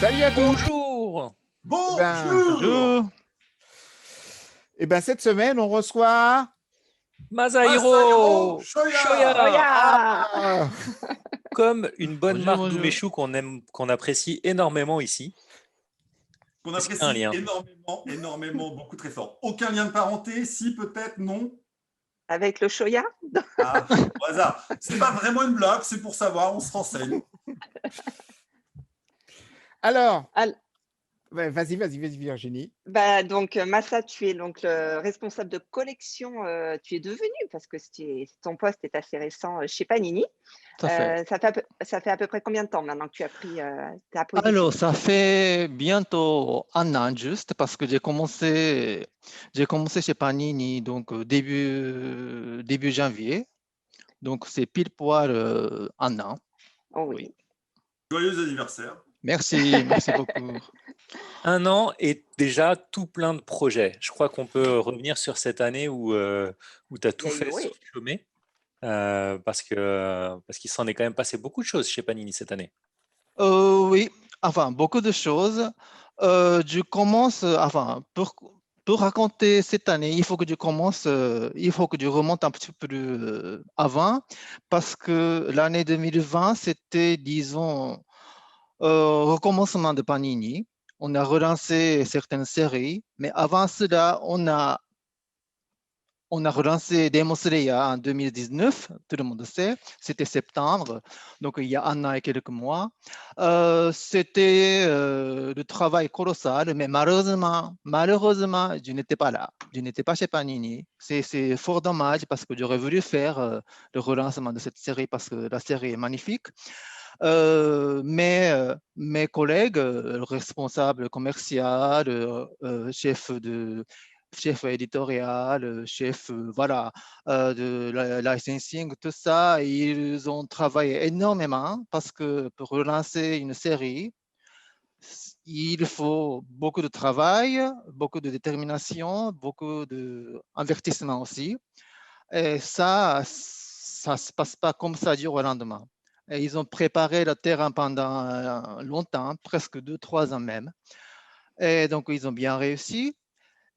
Salut à tous. Bonjour. Bonjour. Cette semaine, on reçoit Masahiro Shoya. Ah, Comme une bonne Bonjour, marque bonjour. d'umeshu qu'on apprécie énormément ici. Qu'on Est-ce qu'il y a un apprécie lien énormément, beaucoup très fort. Aucun lien de parenté, si peut-être, non. Avec le Shoya? Ah, au hasard. C'est pas vraiment une blague, c'est pour savoir, on se renseigne. Alors, Al- vas-y Virginie. Donc, Massa, tu es donc le responsable de collection. Tu es devenu, parce que ton poste est assez récent chez Panini. Tout à fait. Ça fait à peu près combien de temps maintenant que tu as pris ta position? Alors, ça fait bientôt un an juste parce que j'ai commencé chez Panini donc début janvier. Donc, c'est pile poil un an. Oh oui. Oui. Joyeux anniversaire. Merci beaucoup. Un an et déjà tout plein de projets. Je crois qu'on peut revenir sur cette année où tu as tout Il y a eu, fait oui. sauf chômer. Parce qu'il s'en est quand même passé beaucoup de choses chez Panini cette année. Oui, enfin, beaucoup de choses. Je commence, pour raconter cette année, il faut que je remonte un petit peu avant, parce que l'année 2020, c'était, disons, recommencement de Panini. On a relancé certaines séries, mais avant cela, on a relancé Demon Slayer en 2019, tout le monde sait, c'était septembre, donc il y a un an et quelques mois. C'était le travail colossal, mais malheureusement, je n'étais pas là, je n'étais pas chez Panini. C'est fort dommage parce que j'aurais voulu faire le relancement de cette série parce que la série est magnifique. Mais mes collègues, responsables commerciaux, chef éditorial, chef voilà, de licensing, tout ça, ils ont travaillé énormément parce que pour relancer une série, il faut beaucoup de travail, beaucoup de détermination, beaucoup d'investissement aussi. Et ça ne se passe pas comme ça du jour au lendemain. Et ils ont préparé le terrain pendant longtemps, presque 2-3 ans même. Et donc, ils ont bien réussi.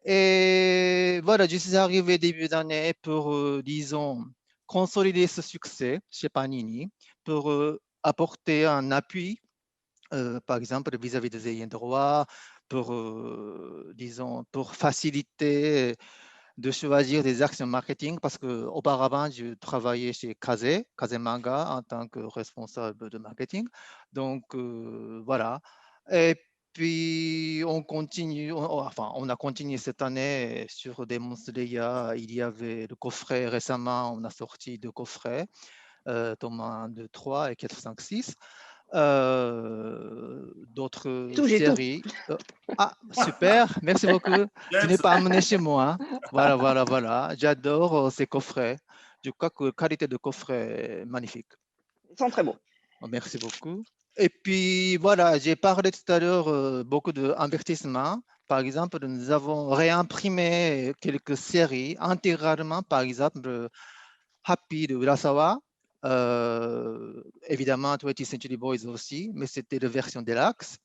Et voilà, je suis arrivé début d'année pour, disons, consolider ce succès chez Panini, pour apporter un appui, par exemple, vis-à-vis des ayants droit, pour, disons, pour faciliter de choisir des actions marketing, parce qu'auparavant, je travaillais chez Kaze Manga en tant que responsable de marketing. Donc, voilà. Et puis, on a continué cette année sur Demon Slayer. Il y avait le coffret récemment, on a sorti deux coffrets, tome 1, 2, 3 et 4, 5, 6. D'autres J'ai tout. séries. Ah, super, merci beaucoup. Tu n'es pas amené chez moi. Voilà. J'adore ces coffrets. Je crois que la qualité de coffret est magnifique. Ils sont très beaux. Merci beaucoup. Et puis voilà, j'ai parlé tout à l'heure beaucoup d'investissement. Par exemple, nous avons réimprimé quelques séries intégralement, par exemple Happy de Urasawa, évidemment 20th Century Boys aussi, mais c'était la version deluxe.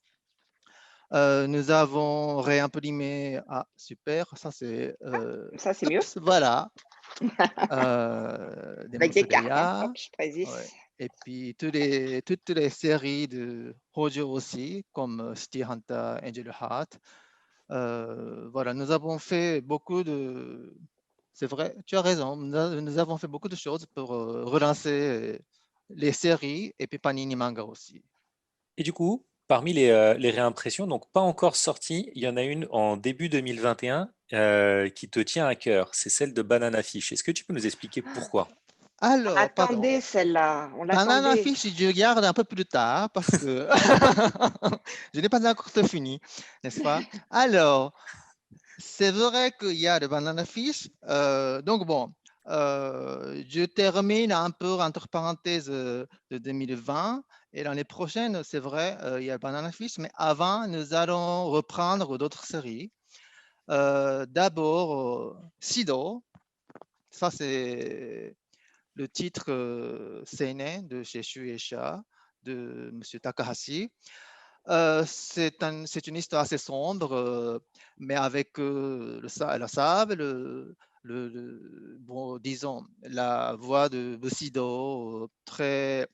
Nous avons réimprimé, super, ça c'est Ça, c'est mieux. voilà. Avec des cartes, Demon hop, je précise. ouais. Et puis toutes les séries de Hojo aussi, comme City Hunter, Angel Heart. Voilà, nous avons fait beaucoup de. C'est vrai, tu as raison. Nous avons fait beaucoup de choses pour relancer les séries et puis Panini Manga aussi. Et du coup, parmi les réimpressions, donc pas encore sorties, il y en a une en début 2021 qui te tient à cœur. C'est celle de Banana Fish. Est-ce que tu peux nous expliquer pourquoi? On Alors, pardon. attendait celle-là. On Banana l'attendait. Fish, je garde un peu plus tard parce que je n'ai pas encore tout fini, n'est-ce pas? Alors, c'est vrai qu'il y a le Banana Fish. Donc bon, je termine un peu entre parenthèses de 2020 et l'année prochaine, c'est vrai, il y a le Banana Fish, mais avant, nous allons reprendre d'autres séries. D'abord, Sido, ça c'est le titre Seinen de chez Shueisha de Monsieur Takahashi. C'est une histoire assez sombre, mais avec la sable, bon, disons, la voix de Bushido, très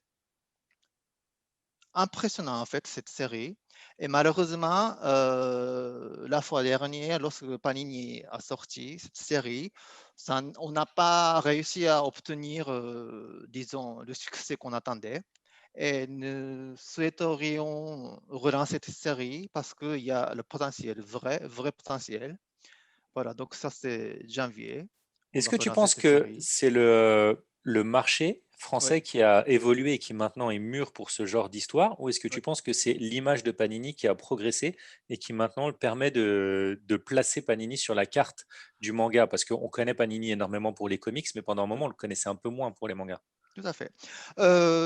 impressionnant en fait cette série. Et malheureusement, la fois dernière, lorsque Panini a sorti cette série, on n'a pas réussi à obtenir, disons, le succès qu'on attendait. Et nous souhaiterions relancer cette série parce qu'il y a le potentiel, vrai potentiel. Voilà, donc ça c'est janvier. On Est-ce va que tu relancer penses cette que série. c'est le marché Oui, français qui a évolué et qui maintenant est mûr pour ce genre d'histoire, ou est-ce que oui. tu penses que c'est l'image de Panini qui a progressé et qui maintenant permet de placer Panini sur la carte du manga? Parce qu'on connaît Panini énormément pour les comics, mais pendant un moment, on le connaissait un peu moins pour les mangas. Tout à fait.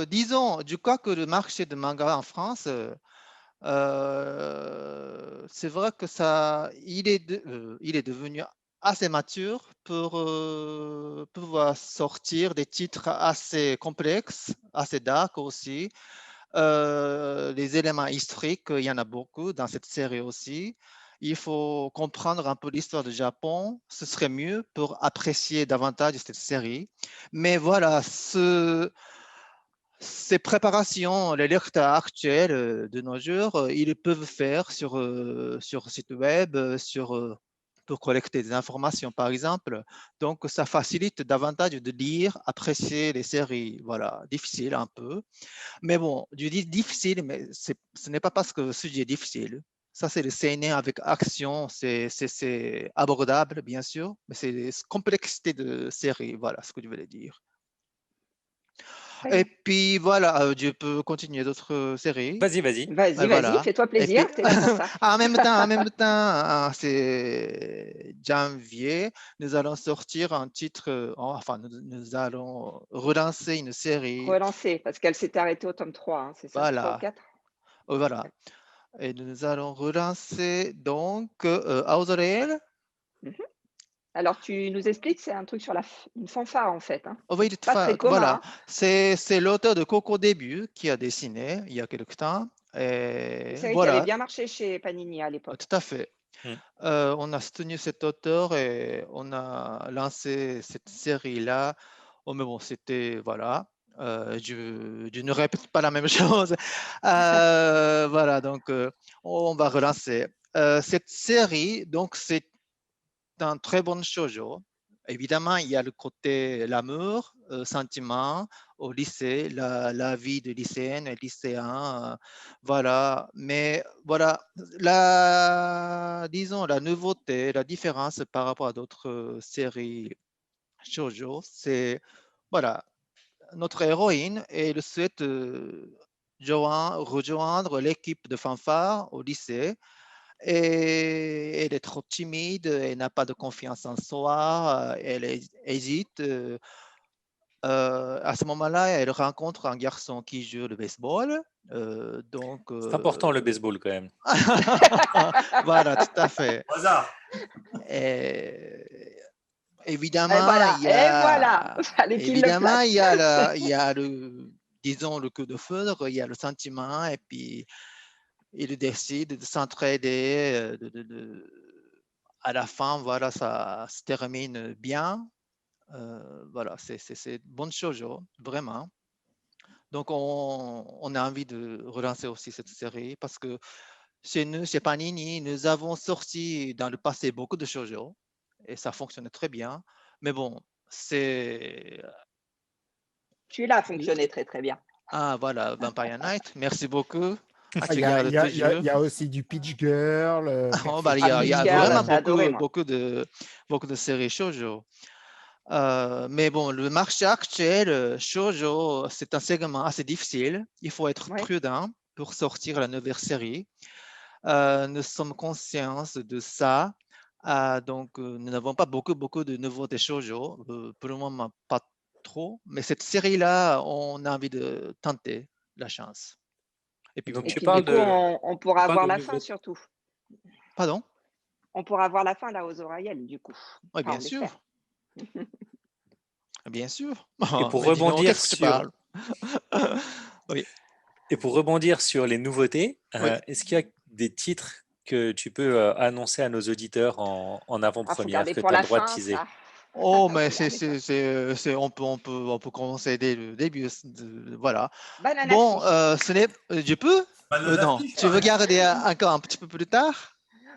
Disons, je crois que le marché de manga en France, c'est vrai que il est devenu assez mature pour pouvoir sortir des titres assez complexes, assez dark aussi. Les éléments historiques, il y en a beaucoup dans cette série aussi. Il faut comprendre un peu l'histoire du Japon. Ce serait mieux pour apprécier davantage cette série. Mais voilà, ces préparations, les lecteurs actuels de nos jours, ils peuvent faire sur site web, pour collecter des informations, par exemple. Donc, ça facilite davantage de lire, apprécier les séries. Voilà, difficile un peu. Mais bon, je dis difficile, mais ce n'est pas parce que le sujet est difficile. Ça, c'est le CNN avec action, c'est abordable, bien sûr, mais c'est la complexité de série, voilà ce que je voulais dire. Très Et bien. puis voilà, je peux continuer d'autres séries. Vas-y, vas-y. Vas-y, vas-y, Voilà. fais-toi Et puis, plaisir, t'es là pour ça. en même temps, c'est janvier, nous allons sortir un titre, enfin, nous allons relancer une série. Relancer, parce qu'elle s'était arrêtée au tome 3, hein, c'est ça? 3 ou Voilà, 4? voilà. Et nous allons relancer donc Autorel. Mmh. Alors tu nous expliques, c'est un truc sur une fanfare en fait, hein? Oh, C'est oui, pas très commun, voilà, hein? c'est l'auteur de Coco Début qui a dessiné il y a quelque temps. Une Et série qui avait voilà, bien marché chez Panini à l'époque. tout à fait. Hmm. On a soutenu cet auteur et on a lancé cette série-là. Oh, mais bon, c'était, voilà, je ne répète pas la même chose. Voilà, donc on va relancer. Cette série, donc c'est un très bon shoujo. Évidemment, il y a le côté l'amour, sentiment au lycée, la vie de lycéenne et lycéen, voilà. Mais voilà, disons, la nouveauté, la différence par rapport à d'autres séries shoujo, c'est, voilà, notre héroïne, elle souhaite rejoindre l'équipe de fanfare au lycée et elle est trop timide, elle n'a pas de confiance en soi, elle hésite. À ce moment-là, elle rencontre un garçon qui joue le baseball. Donc, C'est important le baseball quand même. voilà, tout à fait. Au hasard. Et Et évidemment, voilà, et voilà! Fallait qu'il le évidemment, place. il y a disons, le coup de foudre, il y a le sentiment, et puis il décide de s'entraider, à la fin, voilà, ça se termine bien. Voilà, c'est bonne chose, vraiment. Donc, on a envie de relancer aussi cette série parce que chez nous, chez Panini, nous avons sorti dans le passé beaucoup de shoujo et ça fonctionnait très bien. Mais bon, c'est. Celui-là a fonctionné très, très bien. Ah, voilà, Vampire Night. Merci beaucoup. Ah, Ah, tu regardes toujours. il y a aussi du Pitch Girl, Oh, bah, il Ah, y Peach a Girl, vraiment Perfect. j'ai adoré moi. beaucoup de séries shoujo. Mais bon, le marché actuel, shoujo, c'est un segment assez difficile. Il faut être Ouais. prudent pour sortir la nouvelle série. Nous sommes conscients de ça. Donc, nous n'avons pas beaucoup de nouveautés shoujo. Pour le moment, pas trop. Mais cette série-là, on a envie de tenter la chance. Et puis Donc Et bon, tu puis du parles coup, de, on tu pourra parles voir de la fin nouveautés. surtout. pardon? On pourra voir la fin là aux Oreillettes du coup. Oui, Enfin, bien on sûr. l'espère. Bien sûr. Et pour Mais dis donc, rebondir qu'est-ce que tu sur, parles? Oui, et pour rebondir sur les nouveautés, oui. est-ce qu'il y a des titres que tu peux annoncer à nos auditeurs en Ah, faut avant-première garder que pour tu as la le droit de fin, teaser? ça. Oh, mais Faut garder ça. on peut commencer dès le début. Voilà. Banana Bon, fish. je peux? Banana Non, fish, tu par veux exemple. garder encore un petit peu plus tard?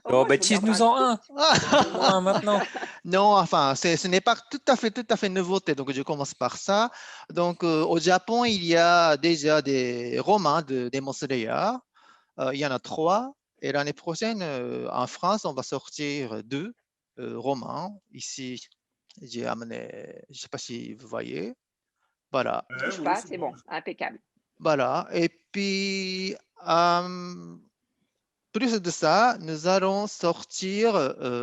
Oh, Oh, bah, je vous garderai un tease-nous-en tout un! petit. Tease-nous-en un maintenant! Non, enfin, ce n'est pas tout à fait nouveauté. Donc, je commence par ça. Donc, au Japon, il y a déjà des romans de Demon Slayer. Il y en a 3. Et l'année prochaine, en France, on va sortir 2 romans. Ici, j'ai amené, je ne sais pas si vous voyez. Voilà, Ouais, Bouge oui, pas, c'est c'est bon. bon, impeccable. voilà. Et puis, plus de ça, nous allons sortir,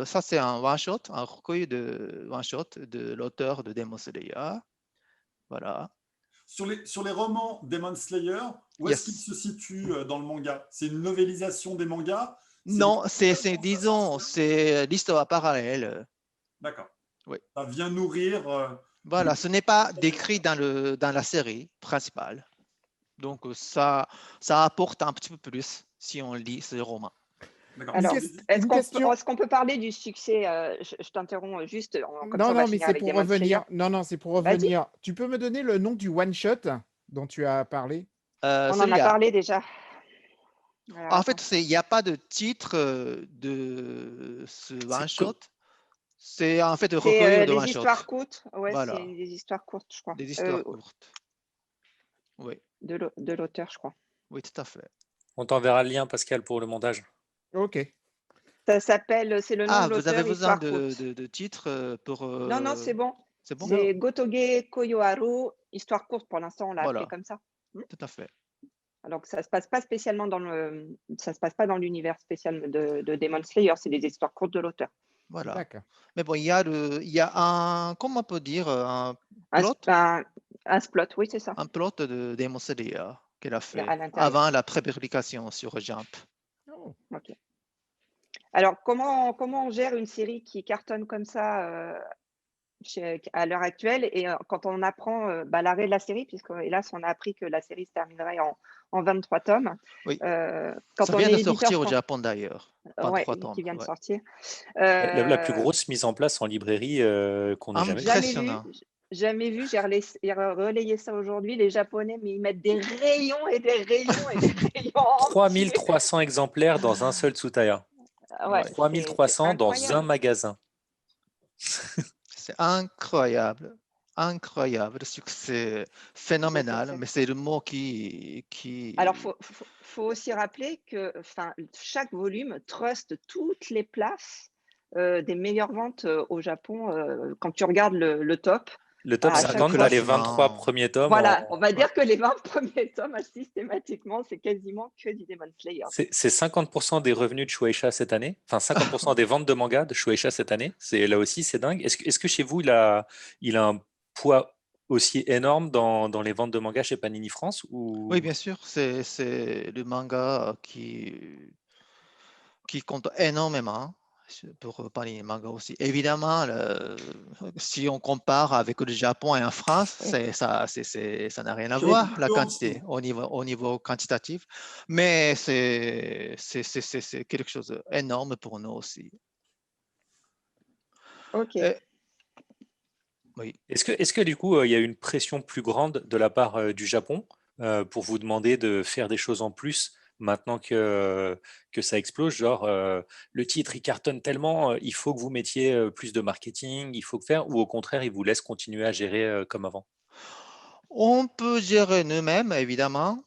ça c'est un one-shot, un recueil de one-shot de l'auteur de Demon Slayer. Voilà. Sur les romans Demon Slayer, où est-ce qu'il Yes. se situe dans le manga? C'est une novélisation des mangas? C'est des Non, continuations, ça disons, s'insère? c'est l'histoire parallèle. D'accord. Oui. Ça vient nourrir le... Voilà, ce n'est pas décrit dans la série principale. Donc, ça apporte un petit peu plus si on lit ce roman. D'accord. Une, Alors, une question. est-ce qu'on peut parler du succès je t'interromps juste, comme ça Non, on va non, mais finir c'est avec pour Demon Slayer. revenir. Non, non, c'est pour Vas-y, revenir. Tu peux me donner le nom du one-shot dont tu as parlé? on en a Celui-là. parlé déjà. Alors, En attends. fait, il n'y a pas de titre de ce C'est co- one-shot. C'est en fait un C'est recueil de des one-shot. histoires courtes. Ouais, c'est Voilà, des histoires courtes, je crois. des histoires courtes. Oui, De l'auteur, je crois. oui, tout à fait. On t'enverra le lien, Pascal, pour le montage. Ok. Ça s'appelle, c'est le nom Ah, de vous avez l'auteur, besoin Histoire courte. de titres pour... Non, non, c'est bon. C'est bon? Non. C'est Gotoge Koyoharu, Histoire courte. Pour l'instant, on l'a appelé Voilà, comme ça. tout à fait. Donc, ça se passe pas spécialement ça se passe pas dans l'univers spécial de Demon Slayer. C'est des histoires courtes de l'auteur. Voilà. D'accord. Mais bon, il y a un, comment on peut dire, un plot Un splot, oui, c'est ça. de Demon Slayer qu'elle a fait À l'intérieur. avant la pré-publication sur Jump. Oh. Ok. Alors, comment on gère une série qui cartonne comme ça à l'heure actuelle et quand on apprend l'arrêt de la série, puisque hélas, on a appris que la série se terminerait en 23 tomes. Oui. Quand Ça on vient est de éditeur sortir au Japon d'ailleurs. ouais, 23 tomes. qui vient de Ouais. sortir. La plus grosse mise en place en librairie qu'on ait jamais vue. Impressionnant. Jamais vu, j'ai relayé ça aujourd'hui. Les Japonais, mais ils mettent des rayons et des rayons et des rayons entiers. 3300 exemplaires dans un seul Tsutaya. Ouais, 3300 dans un incroyable. magasin. C'est incroyable. Incroyable. Le succès phénoménal, mais c'est le mot qui... Alors, faut aussi rappeler que chaque volume truste toutes les places des meilleures ventes au Japon. Quand tu regardes le top, Le top à chaque 50, tu fois, as les 23 premiers tomes. voilà, on va dire que les 20 premiers tomes, systématiquement, c'est quasiment que du Demon Slayer. C'est 50% des revenus de Shueisha cette année. Enfin, 50% des ventes de manga de Shueisha cette année. Là aussi, c'est dingue. Est-ce que chez vous, il a un poids aussi énorme dans les ventes de manga chez Panini France ou... Oui, bien sûr, c'est le manga qui compte énormément pour parler des mangas aussi. Évidemment, si on compare avec le Japon et en France, Oui. ça n'a rien à C'est voir, un la peu en quantité, dessous. au niveau quantitatif. Mais c'est quelque chose d'énorme pour nous aussi. Ok. Et- oui. Est-ce que du coup, il y a une pression plus grande de la part du Japon pour vous demander de faire des choses en plus maintenant que ça explose? Genre, le titre, il cartonne tellement, il faut que vous mettiez plus de marketing, il faut que faire, ou au contraire, ils vous laissent continuer à gérer comme avant? On peut gérer nous-mêmes, évidemment.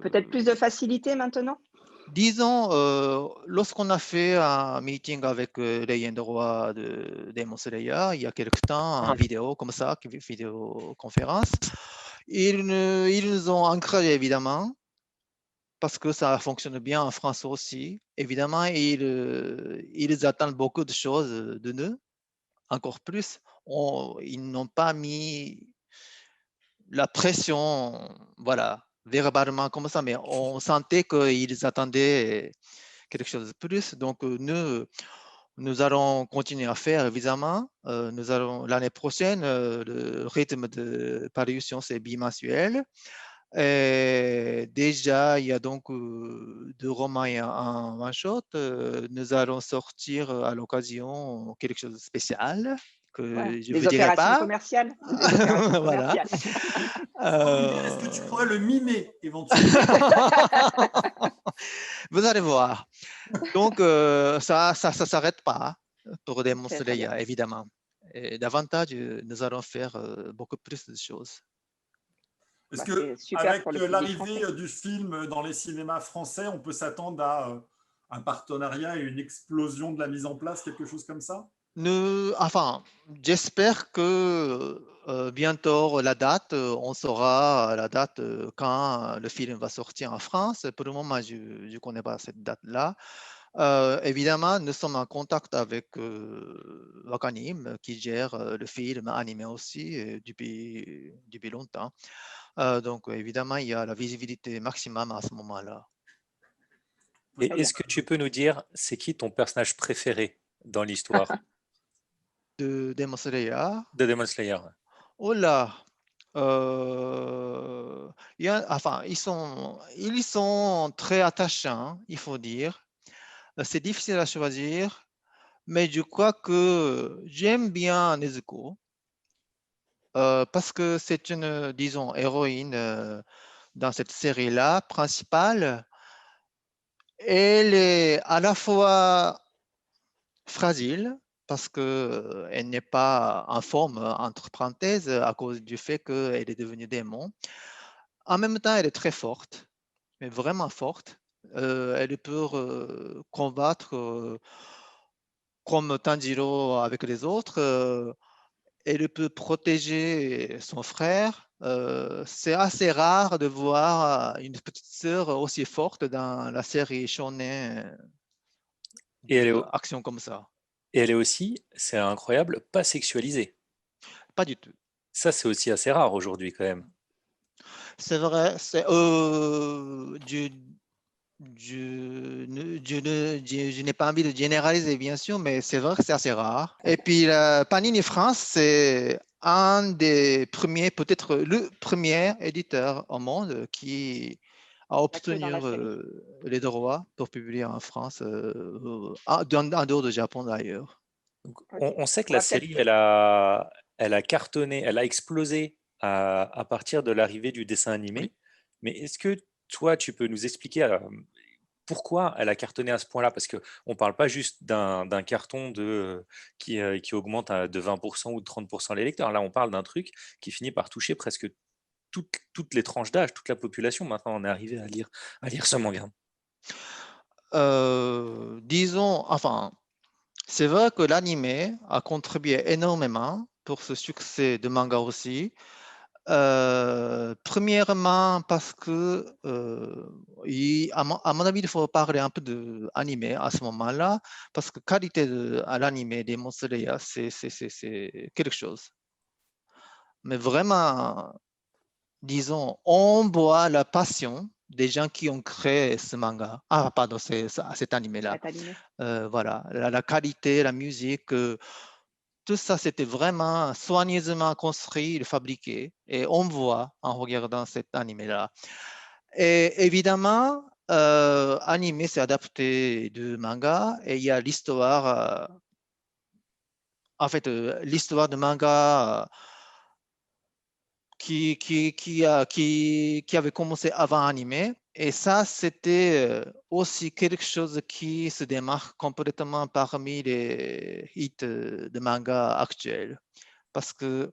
Peut-être plus de facilité maintenant? Disons, lorsqu'on a fait un meeting avec les droits de Demon Slayer, il y a quelque temps, en vidéo comme ça, vidéoconférence, ils nous ont encouragé évidemment, parce que ça fonctionne bien en France aussi. Évidemment, ils attendent beaucoup de choses de nous, encore plus. Ils n'ont pas mis la pression, voilà, verbalement comme ça, mais on sentait qu'ils attendaient quelque chose de plus. Donc, nous, Nous allons continuer à faire, évidemment. Nous allons l'année prochaine, le rythme de parution, c'est bimensuel. Et déjà, il y a donc deux romans et un one-shot. Nous allons sortir à l'occasion quelque chose de spécial Voilà, que je ne des vous dirai opérations pas. commerciales. Des opérations Voilà. commerciales. Olivier, est-ce que tu pourrais le mimer éventuellement? Vous allez voir. Donc, ça ne s'arrête pas pour Demon Très, très Slayer, bien. évidemment. Et davantage, nous allons faire beaucoup plus de choses. Est-ce Bah, que c'est super avec pour le public l'arrivée français. du film dans les cinémas français, on peut s'attendre à un partenariat et une explosion de la mise en place, quelque chose comme ça? Enfin, j'espère que bientôt la date, on saura la date quand le film va sortir en France. Pour le moment, je ne connais pas cette date-là. Évidemment, nous sommes en contact avec Wakanim qui gère le film animé aussi depuis longtemps. Donc, évidemment, il y a la visibilité maximum à ce moment-là. Et Très bien. est-ce que tu peux nous dire, c'est qui ton personnage préféré dans l'histoire De Demon Slayer. de Demon Slayer? Oh là, enfin, ils sont très attachants, il faut dire. C'est difficile à choisir, mais je crois que j'aime bien Nezuko parce que c'est une, disons, héroïne dans cette série-là principale. Elle est à la fois fragile parce qu'elle n'est pas en forme, entre parenthèses, à cause du fait qu'elle est devenue démon. En même temps, elle est très forte, mais vraiment forte. Elle peut combattre comme Tanjiro avec les autres. Elle peut protéger son frère. C'est assez rare de voir une petite sœur aussi forte dans la série shonen Et elle est, de action comme ça. et elle est aussi, c'est incroyable, pas sexualisée. Pas du tout. Ça, c'est aussi assez rare aujourd'hui quand même. C'est vrai, je n'ai pas envie de généraliser, bien sûr, mais c'est vrai que c'est assez rare. Et puis, Panini France, c'est un des premiers, peut-être le premier éditeur au monde qui a Pas que dans obtenu la série. les droits pour publier en France, en dehors du Japon d'ailleurs. Donc, Ok. on sait que On la va peut-être. série, elle a cartonné, elle a explosé à partir de l'arrivée du dessin Oui. animé. Mais est-ce que toi, tu peux nous expliquer pourquoi elle a cartonné à ce point-là? Parce qu'on ne parle pas juste d'un carton qui augmente de 20% ou de 30% les lecteurs. Là, on parle d'un truc qui finit par toucher presque toutes les tranches d'âge, toute la population. Maintenant, on est arrivé à lire ce manga. Disons, enfin, c'est vrai que l'anime a contribué énormément pour ce succès de manga aussi. Premièrement, parce que, à mon avis, il faut parler un peu de anime à ce moment-là, parce que qualité à l'anime des Demon Slayer, c'est quelque chose. Mais vraiment, disons, on voit la passion des gens qui ont créé ce manga. Ah, pardon, cet anime-là. Cet animé. Voilà, la qualité, la musique, tout ça, c'était vraiment soigneusement construit et fabriqué. Et on voit en regardant cet animé-là. Et évidemment, animé, c'est adapté de manga. Et il y a l'histoire, en fait, l'histoire de manga qui avait commencé avant animé. Et ça, c'était aussi quelque chose qui se démarque complètement parmi les hits de manga actuels. Parce que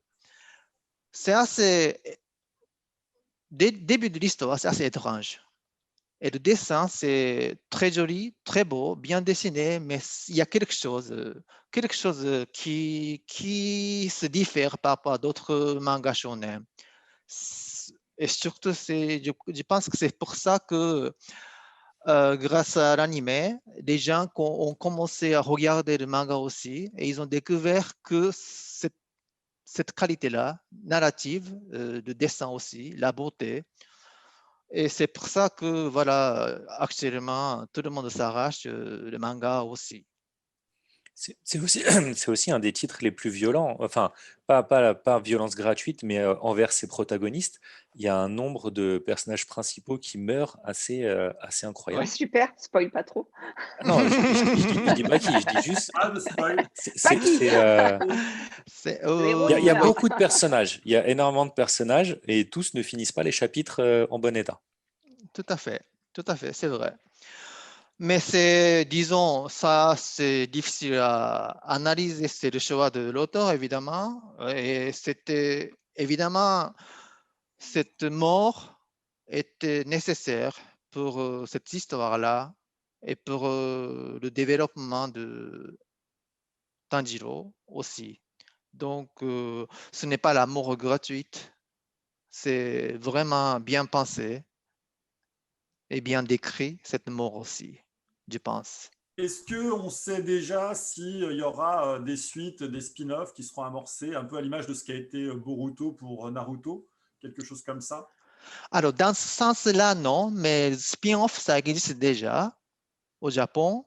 c'est assez, début de l'histoire, c'est assez étrange. Et le dessin, c'est très joli, très beau, bien dessiné, mais il y a quelque chose qui se diffère par rapport à d'autres mangas shonen. Et surtout, je pense que c'est pour ça que grâce à l'anime, les gens ont commencé à regarder le manga aussi et ils ont découvert que cette qualité-là, narrative, de dessin aussi, la beauté. Et c'est pour ça que, voilà, actuellement, tout le monde s'arrache le manga aussi. C'est aussi, c'est aussi un des titres les plus violents, enfin, pas violence gratuite, mais envers ses protagonistes. Il y a un nombre de personnages principaux qui meurent assez Ah, incroyable. super, spoil pas trop. Ah non, je dis pas qui, je dis juste, Ah, le spoil. Pas qui? Le héros il y a qui meurt. beaucoup de personnages, il y a énormément de personnages et tous ne finissent pas les chapitres en bon état. Tout à fait, c'est vrai. Mais c'est, disons, ça, c'est difficile à analyser, c'est le choix de l'auteur, évidemment. Et c'était, évidemment, cette mort était nécessaire pour cette histoire-là et pour le développement de Tanjiro aussi. Donc, ce n'est pas la mort gratuite, c'est vraiment bien pensé et bien décrit, cette mort aussi, je pense. Est-ce qu'on sait déjà s'il y aura des suites, des spin-offs qui seront amorcés, un peu à l'image de ce qu'a été Boruto pour Naruto, quelque chose comme ça? Alors, dans ce sens-là, non, mais spin-off, ça existe déjà au Japon.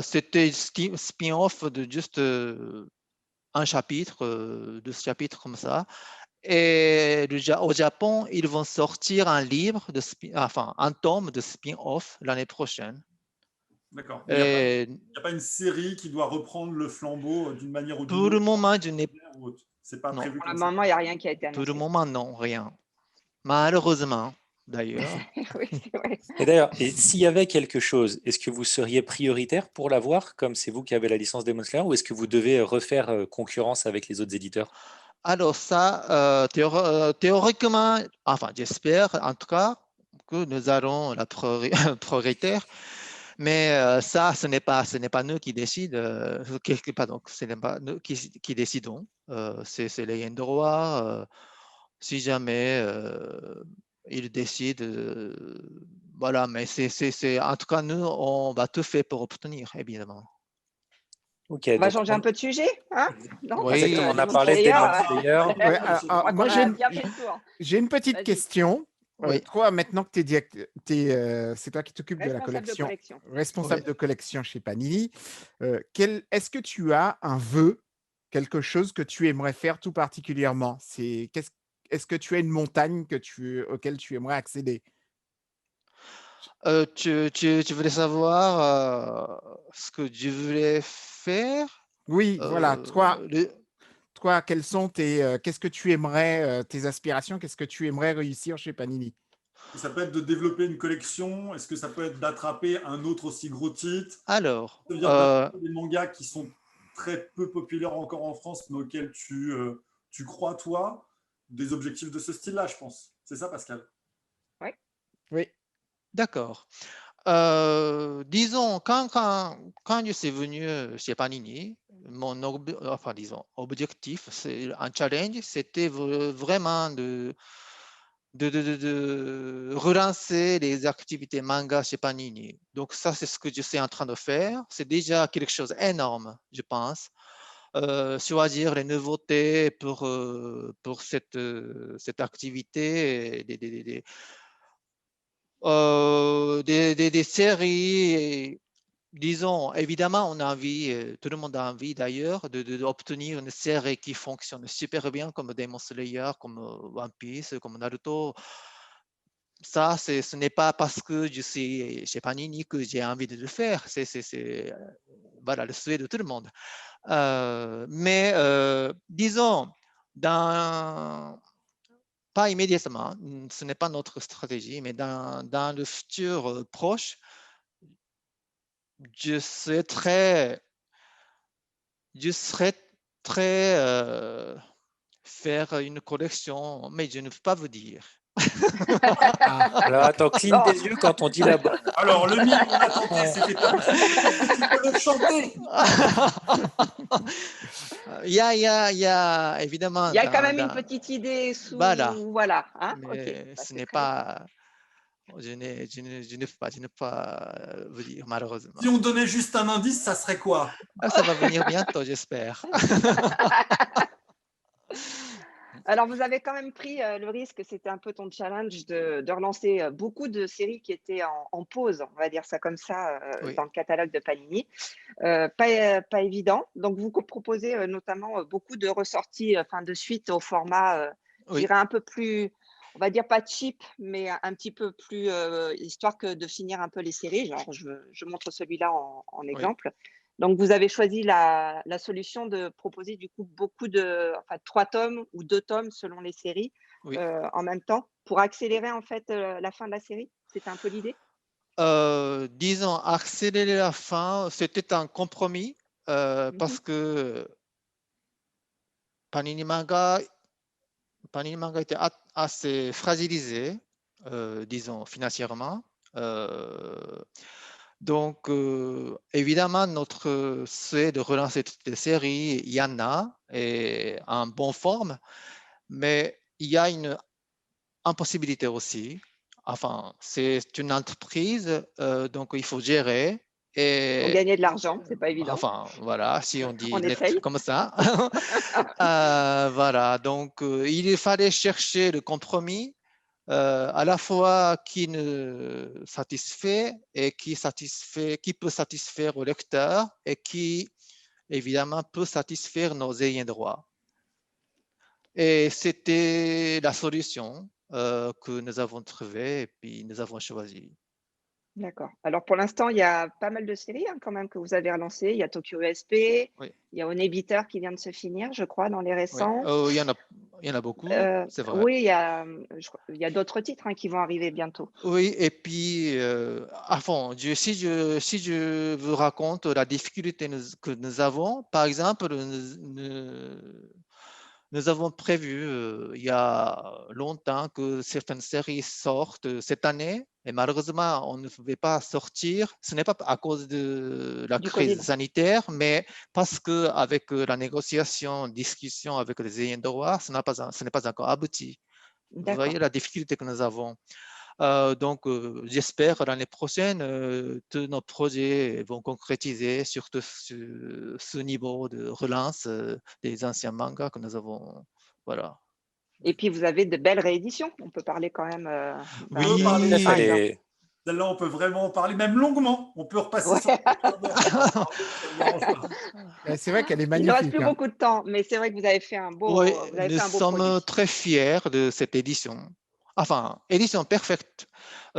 C'était spin-off de juste un chapitre, deux chapitres comme ça. Et au Japon, ils vont sortir un livre, enfin, un tome de spin-off l'année prochaine. D'accord. Mais il Et n'y a pas une série qui doit reprendre le flambeau d'une manière ou d'une pour le autre? moment, je n'ai C'est pas non. prévu Pour le comme ça. moment, il n'y a rien qui a été Pour le annoncé. moment, non, rien. Malheureusement, d'ailleurs. Oui, c'est vrai. Et d'ailleurs, et s'il y avait quelque chose, est-ce que vous seriez prioritaire pour l'avoir, comme c'est vous qui avez la licence Demon Slayer, ou est-ce que vous devez refaire concurrence avec les autres éditeurs? Alors ça, théoriquement, enfin j'espère en tout cas que nous allons la prioritaire, mais ça, ce n'est pas nous qui décident, pardon, ce n'est pas nous qui décidons, c'est les droits, si jamais ils décident, voilà, mais en tout cas, nous, on va tout faire pour obtenir, évidemment. Ok, On va donc changer un peu de sujet, hein? Non, parce Oui. que exactement, on a Demon parlé de Slayer, Demon Slayer. Ouais, Je je crois moi, qu'on a bien fait le tour. j'ai une petite Vas-y. question. Oui. Toi, maintenant que c'est toi qui t'occupes de la Responsable de collection, collection. responsable Oui. de collection chez Panini, est-ce que tu as un vœu, quelque chose que tu aimerais faire tout particulièrement? Est-ce que tu as une montagne auquel tu aimerais accéder? Tu voulais savoir ce que je voulais faire? Oui, voilà. Euh, le- Toi, qu'est-ce que tu aimerais, tes aspirations, qu'est-ce que tu aimerais réussir chez Panini? Ça peut être de développer une collection. Est-ce que ça peut être d'attraper un autre aussi gros titre? Alors, Ça veut dire d'attraper des mangas qui sont très peu populaires encore en France, mais auxquels tu crois, toi, des objectifs de ce style-là, je pense. C'est ça, Pascal? Oui. d'accord. Disons, quand je suis venu chez Panini, enfin, disons, objectif, c'est un challenge, c'était vraiment de relancer les activités manga chez Panini. Donc ça, c'est ce que je suis en train de faire. C'est déjà quelque chose d'énorme, je pense. Choisir les nouveautés pour cette activité, des séries. Disons, évidemment, on a envie, tout le monde a envie d'ailleurs, d'obtenir une série qui fonctionne super bien comme Demon Slayer, comme One Piece, comme Naruto. Ça, ce n'est pas parce que je suis chez Panini que j'ai envie de le faire. C'est voilà, le souhait de tout le monde. Mais disons, pas immédiatement, ce n'est pas notre stratégie, mais dans le futur proche, je souhaiterais faire une collection, mais je ne peux pas vous dire. Alors attends, cligne Bon. des yeux quand on dit là-bas. Alors, le mime qu'on a tenté, c'était pas possible. Tu peux le chanter. Il y a évidemment. Il y a quand même une petite idée sous. Voilà. Hein? Mais Ok. Bah, ce c'est n'est très bien. pas. Je ne peux pas vous dire, malheureusement. Si on donnait juste un indice, ça serait quoi? Ça va venir bientôt, j'espère. Alors, vous avez quand même pris le risque, c'était un peu ton challenge, de relancer beaucoup de séries qui étaient en pause, on va dire ça comme ça, Oui, dans le catalogue de Panini. Pas évident. Donc, vous proposez notamment beaucoup de ressorties, enfin de suites au format, je oui, dirais un peu plus, on va dire pas cheap, mais un petit peu plus, histoire que de finir un peu les séries. Genre, je montre celui-là en oui, exemple. Donc, vous avez choisi la solution de proposer du coup beaucoup enfin 3 tomes ou 2 tomes selon les séries, oui. en même temps pour accélérer en fait, la fin de la série? C'était un peu l'idée? Disons, accélérer la fin, c'était un compromis Mmh. parce que Panini Manga, Panini Manga était assez fragilisé, disons, financièrement. Euh, donc, évidemment, notre souhait de relancer toutes les séries, il y en a, et en bonne forme, mais il y a une impossibilité aussi. Enfin, c'est une entreprise, donc il faut gérer. Pour Et gagner de l'argent, c'est pas évident. enfin, voilà, si on dit On net essaye. comme ça. Voilà, donc il fallait chercher le compromis à la fois qui nous satisfait et qui peut satisfaire au lecteur et qui, évidemment, peut satisfaire nos ayants droit. Et c'était la solution que nous avons trouvée et puis nous avons choisi. D'accord. Alors pour l'instant, il y a pas mal de séries, hein, quand même que vous avez relancées. Il y a Tokyo SP, Oui, il y a Onébiteur qui vient de se finir, je crois, dans les oui. récents. Il y en a beaucoup, c'est vrai. Oui, il y a d'autres titres, hein, qui vont arriver bientôt. Oui, et puis, enfin, si je vous raconte la difficulté que nous avons, par exemple, nous avons prévu il y a longtemps que certaines séries sortent cette année, et malheureusement, on ne pouvait pas sortir. Ce n'est pas à cause de la Du Covid. crise sanitaire, mais parce qu'avec la négociation, discussion avec les ayants droit, ce n'est pas encore abouti. Vous D'accord. voyez la difficulté que nous avons. Donc, j'espère l'année prochaine, tous nos projets vont concrétiser, surtout ce niveau de relance des anciens mangas que nous avons. Voilà. Et puis vous avez de belles rééditions. On peut parler quand même On d'un peut parler de Zenith, par celle-là. Oui. exemple. Celle-là, on peut vraiment en parler, même longuement. On peut repasser Ouais. sur le quart d'heure pour en parler, ça ne me dérange pas. C'est vrai qu'elle est Il ne reste magnifique, plus hein. beaucoup de temps, mais c'est vrai que Oui, vous avez nous fait un beau sommes produit. très fiers de cette édition. Enfin, édition parfaite.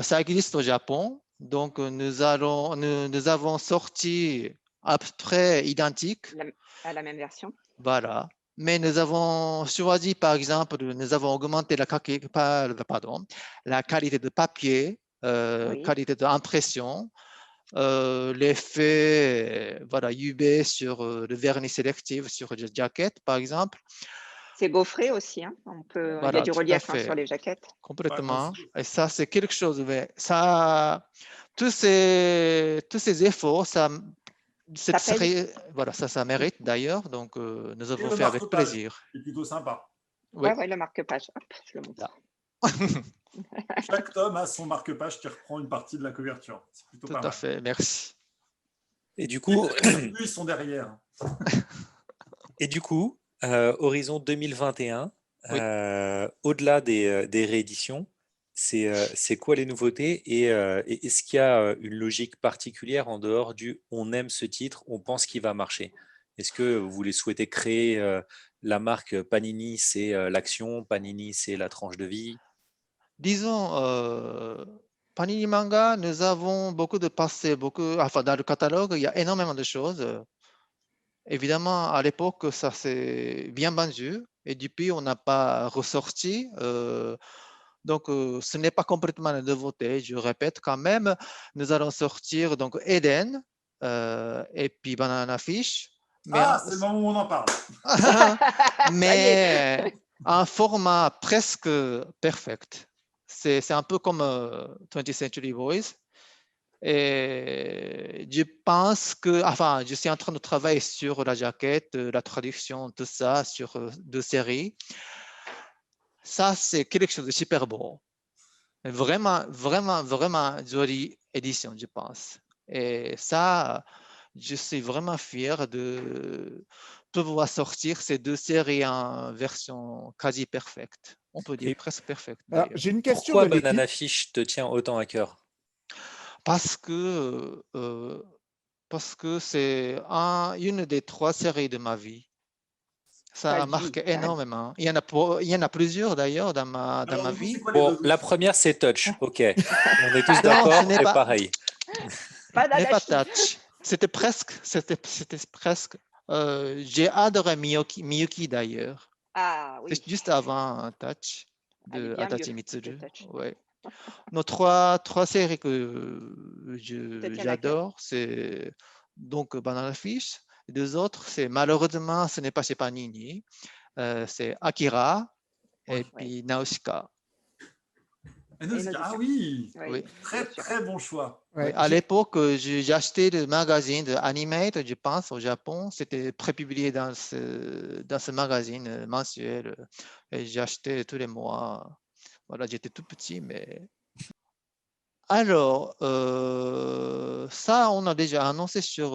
Ça existe au Japon. Donc, nous avons sorti à peu près identique. La- à la même version. Voilà. Mais nous avons choisi, par exemple, nous avons augmenté la qualité de papier, Oui. qualité d'impression, l'effet voilà, UV sur le vernis sélectif sur le jacket, par exemple. C'est gaufré aussi, hein. Il y a Voilà, du tout à relief, hein, sur fait, les jaquettes. Ouais, moi complètement. aussi. Et ça, c'est quelque chose. Mais ça, tous ces efforts, Ça cette paye. série, voilà, ça mérite d'ailleurs. Donc, nous Et avons le fait avec marque-page, plaisir. qui est plutôt sympa. Oui, Ouais, ouais, le marque-page. Hop, je le là. montre. Chaque tome a son marque-page qui reprend une partie de la couverture. C'est plutôt Tout pas à mal. fait, merci. Et du Et coup, les contenus, ils sont derrière. Horizon 2021, Oui. au-delà des rééditions, c'est quoi les nouveautés et est-ce qu'il y a une logique particulière en dehors du on aime ce titre, on pense qu'il va marcher? Est-ce que vous voulez souhaiter créer la marque Panini, c'est l'action, Panini, c'est la tranche de vie? Disons, Panini Manga, nous avons beaucoup de passé, enfin, dans le catalogue, il y a énormément de choses. Évidemment, à l'époque, ça s'est bien vendu et depuis, on n'a pas ressorti. Donc, ce n'est pas complètement la nouveauté, je répète quand même. Nous allons sortir donc Eden et puis Banana Fish, mais, Ah, c'est le moment où on en parle. Ça y est. mais un format presque perfect. C'est un peu comme 20th Century Boys. Et je pense que, enfin, je suis en train de travailler sur la jaquette, la traduction, tout ça, sur deux séries. Ça, c'est quelque chose de super beau. Vraiment, vraiment, vraiment jolie édition, je pense. Et ça, je suis vraiment fier pouvoir sortir ces deux séries en version quasi parfaite. On peut dire Et presque parfaite Alors, d'ailleurs. j'ai une question pourquoi de l'équipe. Banana Fish te tient autant à cœur? Parce que c'est une des 3 séries de ma vie. Ça Ta a vie, marqué ta vie. énormément. Il y en a plusieurs d'ailleurs dans ma Alors, du coup, vie. c'est quoi les Bon, deux la autres? première, c'est Touch. Ok, on est tous Non, ce d'accord, n'est c'est pas, pareil. n'est pas Banana Fish. Touch. C'était presque. J'ai adoré Miyuki d'ailleurs. Ah oui, C'est juste avant Touch elle est de bien mieux Adachi que Mitsuru. Touch. Ouais. Nos trois séries que Te tiennent à cœur. j'adore, c'est donc Banana Fish. Les deux autres, c'est malheureusement, ce n'est pas chez Panini. C'est Akira et Ouais. puis Nausicaa. Ah, non, Et ah Nausicaa. oui, Oui. Oui, très bien sûr. très bon choix. Oui, Ouais, à l'époque, j'ai acheté le magazine de Animate, je pense, au Japon. C'était prépublié dans ce magazine mensuel. Et j'ai acheté tous les mois. Voilà, j'étais tout petit, mais... Alors, ça, on a déjà annoncé sur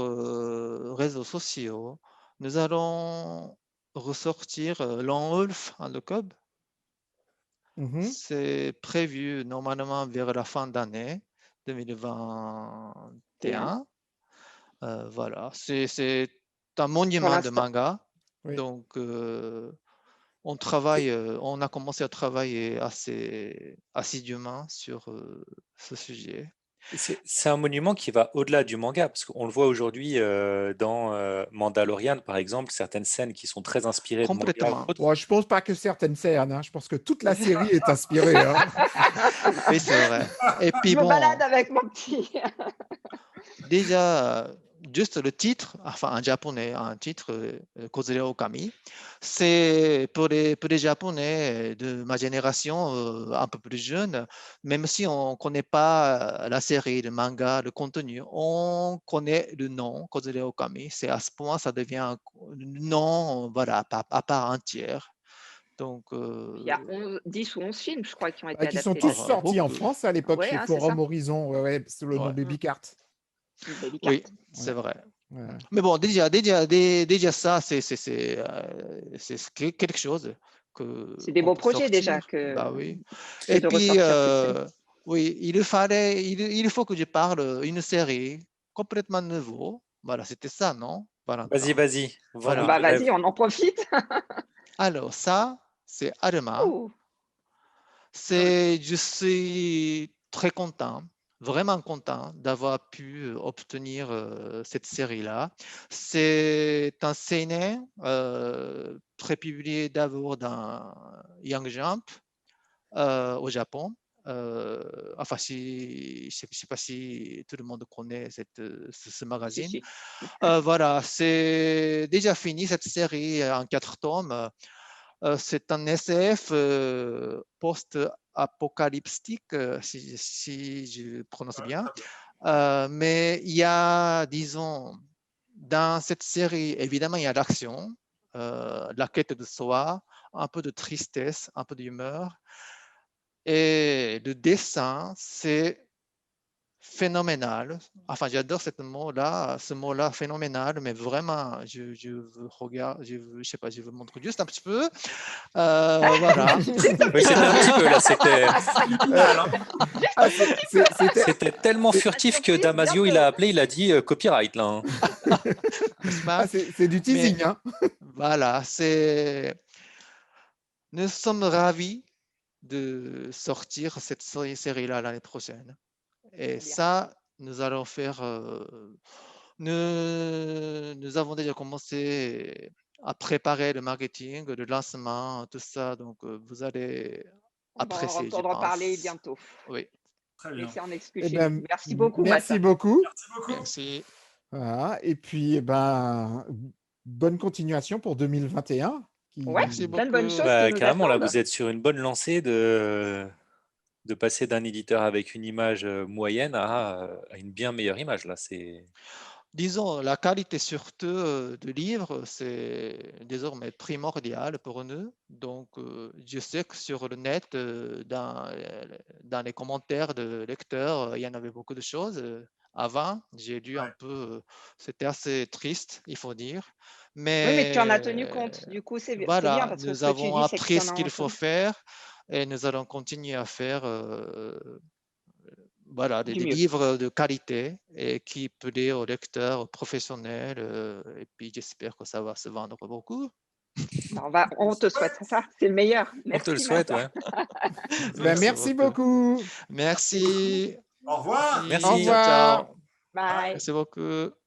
réseaux sociaux. Nous allons ressortir Lone Wolf and the Cub. mhm. C'est prévu normalement vers la fin d'année Bien. 2021. Voilà, c'est un Pour monument de l'instant, manga. Oui. Donc, on a commencé à travailler assez assidûment sur ce sujet. C'est un monument qui va au-delà du manga, parce qu'on le voit aujourd'hui dans Mandalorian, par exemple, certaines scènes qui sont très inspirées de manga ou Complètement. autres. Bon, je pense pas que certaines scènes, hein. Je pense que toute la série est inspirée, hein. Oui, c'est vrai. Et puis je me balade bon, avec mon petit. déjà, juste le titre, enfin en japonais, un titre, Kozure Okami, c'est pour les Japonais de ma génération, un peu plus jeune, même si on ne connaît pas la série, le manga, le contenu, on connaît le nom, Kozure Okami. C'est à ce point, ça devient un nom, voilà, à part entière. Donc, Il y a 10 ou 11 films, je crois, qui ont été Qui sont adaptés tous là-dessus. sortis en beaucoup. France à l'époque Oui, chez c'est ça. Forum Horizon, ouais, sous le nom Ouais. de Bicart. Baby Oui, Cart. c'est Ouais, vrai. ouais. Mais bon, déjà ça, c'est quelque chose C'est des qu'on beaux peut projets déjà sortir. Bah oui. que Et de puis, ressortir ces séries. oui, il faut que je parle une série complètement nouveau. Voilà, c'était ça, non, Vas-y, Valentin? vas-y, vends-nous Voilà. Bah du rêve. vas-y, on en profite. Alors, ça, c'est Alma. Ouh, Je suis très content, vraiment content d'avoir pu obtenir cette série-là. C'est un seinen prépublié d'abord dans Young Jump au Japon. Enfin, je ne sais pas si tout le monde connaît ce si, magazine. si. Voilà, c'est déjà fini cette série en 4 tomes. C'est un SF post-apocalyptique, si je prononce Ouais, bien. très bien. Mais il y a, disons, dans cette série, évidemment, il y a l'action, la quête de soi, un peu de tristesse, un peu d'humeur. Et le dessin, c'est phénoménal. Enfin, j'adore ce mot-là, phénoménal, mais vraiment, je veux regarder, je sais pas, je vous montre juste un petit peu. Voilà. Oui, c'était un petit peu là, c'était Subliminal, hein. Ah, c'était. c'était tellement c'est- furtif que Surprise, Damasio, il bientôt. a appelé, il a dit copyright là, hein. N'est-ce Ah, pas? c'est du Mais teasing, hein. voilà, nous sommes ravis de sortir cette série-là l'année prochaine. Et Bien. ça, nous allons faire. Nous avons déjà commencé à préparer le marketing, le lancement, tout ça. Donc, vous allez On va en apprécier, je entendre parler pense. bientôt. Oui, Très Mais bien. c'est en exclu Eh chez nous. ben, Merci beaucoup, merci Massa. beaucoup. Merci beaucoup. merci. Voilà. Et puis, bonne continuation pour 2021. Ouais, Merci Qui... plein de bonnes beaucoup. choses qui Bah, nous carrément, là, attendent. vous êtes sur une bonne lancée de passer d'un éditeur avec une image moyenne à une bien meilleure image. Là, c'est Disons, la qualité surtout de livres, c'est désormais primordial pour nous. Donc, je sais que sur le net, dans les commentaires de lecteurs, il y en avait beaucoup de choses. Avant, j'ai lu un Ouais. peu, c'était assez triste, il faut dire. Oui, mais tu en as tenu Mais compte. Du coup, c'est bien voilà, parce que nous ce que tu avons dis, c'est que appris tu en ce as qu'il faut entendu faire et nous allons continuer à faire voilà, du des mieux. livres de qualité et qui plaît aux lecteurs professionnels. Et puis j'espère que ça va se vendre beaucoup. Bah, on te souhaite ça, c'est le meilleur. On te le Merci souhaite, Massa. ouais. Ben, Merci merci beaucoup. beaucoup. Merci beaucoup. Merci. Au revoir. Au Merci. Ciao, revoir. ciao. Bye. Merci beaucoup.